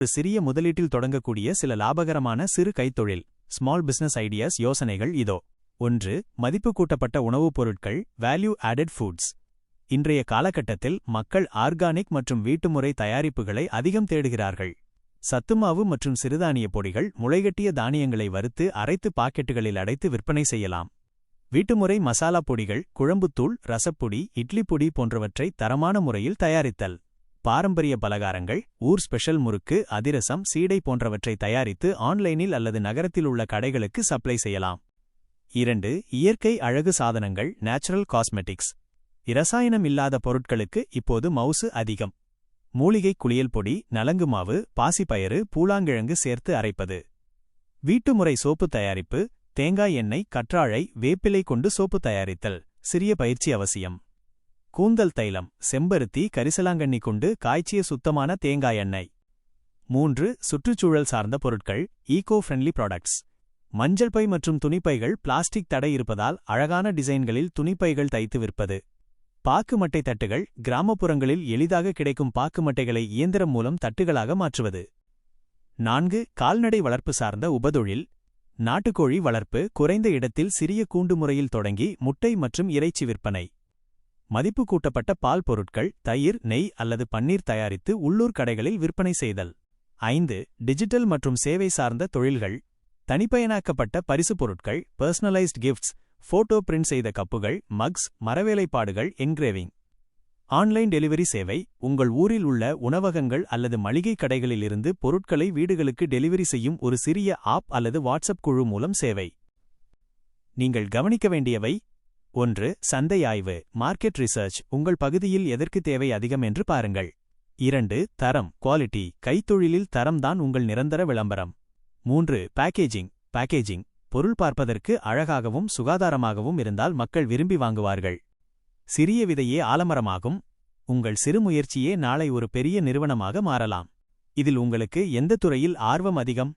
ஒரு சிறிய முதலீட்டில் தொடங்கக்கூடிய சில லாபகரமான சிறு கைத்தொழில் ஸ்மால் பிசினஸ் ஐடியாஸ் யோசனைகள் இதோ. 1. மதிப்பு கூட்டப்பட்ட உணவுப் பொருட்கள் வேல்யூ ஆடட் ஃபுட்ஸ். இன்றைய காலகட்டத்தில் மக்கள் ஆர்கானிக் மற்றும் வீட்டுமுறை தயாரிப்புகளை அதிகம் தேடுகிறார்கள். சத்துமாவு மற்றும் சிறுதானிய பொடிகள் முளைகட்டிய தானியங்களை வறுத்து அரைத்து பாக்கெட்டுகளில் அடைத்து விற்பனை செய்யலாம். வீட்டுமுறை மசாலா பொடிகள், குழம்புத்தூள், ரசப்பொடி, இட்லி பொடி போன்றவற்றை தரமான முறையில் தயாரித்தல். பாரம்பரிய பலகாரங்கள், ஊர் ஸ்பெஷல் முறுக்கு, அதிரசம், சீடை போன்றவற்றை தயாரித்து ஆன்லைனில் அல்லது நகரத்தில் உள்ள கடைகளுக்கு சப்ளை செய்யலாம். 2. இயற்கை அழகு சாதனங்கள் நேச்சுரல் காஸ்மெட்டிக்ஸ். இரசாயனம் இல்லாத பொருட்களுக்கு இப்போது மவுசு அதிகம். மூலிகை குளியல் பொடி, நலங்கு மாவு, பாசிப்பயறு, பூலாங்கிழங்கு சேர்த்து அரைப்பது. வீட்டுமுறை சோப்பு தயாரிப்பு, தேங்காய் எண்ணெய், கற்றாழை, வேப்பிலை கொண்டு சோப்பு தயாரித்தல். சிறிய பயிற்சி அவசியம். கூந்தல் தைலம், செம்பருத்தி, கரிசலாங்கண்ணி கொண்டு காய்ச்சிய சுத்தமான தேங்காய் எண்ணெய். 3. சுற்றுச்சூழல் சார்ந்த பொருட்கள் ஈகோ ஃப்ரெண்ட்லி ப்ராடக்ட்ஸ். மஞ்சள் பை மற்றும் துணிப்பைகள் பிளாஸ்டிக் தடை இருப்பதால் அழகான டிசைன்களில் துணிப்பைகள் தைத்து விற்பது. பாக்கு மட்டை தட்டுகள், கிராமப்புறங்களில் எளிதாக கிடைக்கும் பாக்கு மட்டைகளை இயந்திரம் மூலம் தட்டுகளாக மாற்றுவது. 4. கால்நடை வளர்ப்பு சார்ந்த உபதொழில். நாட்டுக்கோழி வளர்ப்பு குறைந்த இடத்தில் சிறிய கூண்டு முறையில் தொடங்கி முட்டை மற்றும் இறைச்சி விற்பனை. மதிப்பு கூட்டப்பட்ட பால் பொருட்கள், தயிர், நெய் அல்லது பன்னீர் தயாரித்து உள்ளூர் கடைகளில் விற்பனை செய்தல். 5. டிஜிட்டல் மற்றும் சேவை சார்ந்த தொழில்கள். தனிப்பயனாக்கப்பட்ட பரிசு பொருட்கள், பர்சனலைஸ்ட் கிஃப்ட்ஸ், போட்டோ பிரிண்ட் செய்த கப்புகள், மக்ஸ், மரவேலைப்பாடுகள், என்கிரேவிங். ஆன்லைன் டெலிவரி சேவை. உங்கள் ஊரில் உள்ள உணவகங்கள் அல்லது மளிகை கடைகளிலிருந்து பொருட்களை வீடுகளுக்கு டெலிவரி செய்யும் ஒரு சிறிய ஆப் அல்லது வாட்ஸ்அப் குழு மூலம் சேவை. நீங்கள் கவனிக்க வேண்டியவை. 1. சந்தை ஆய்வு மார்க்கெட் ரிசர்ச். உங்கள் பகுதியில் எதற்கு தேவை அதிகம் என்று பாருங்கள். 2. தரம் குவாலிட்டி. கைத்தொழிலில் தரம்தான் உங்கள் நிரந்தர விளம்பரம். 3. பேக்கேஜிங். பொருள் பார்ப்பதற்கு அழகாகவும் சுகாதாரமாகவும் இருந்தால் மக்கள் விரும்பி வாங்குவார்கள். சிறிய விதையே ஆலமரமாகும். உங்கள் சிறு முயற்சியே நாளை ஒரு பெரிய நிறுவனமாக மாறலாம். இதில் உங்களுக்கு எந்த துறையில் ஆர்வம் அதிகம்?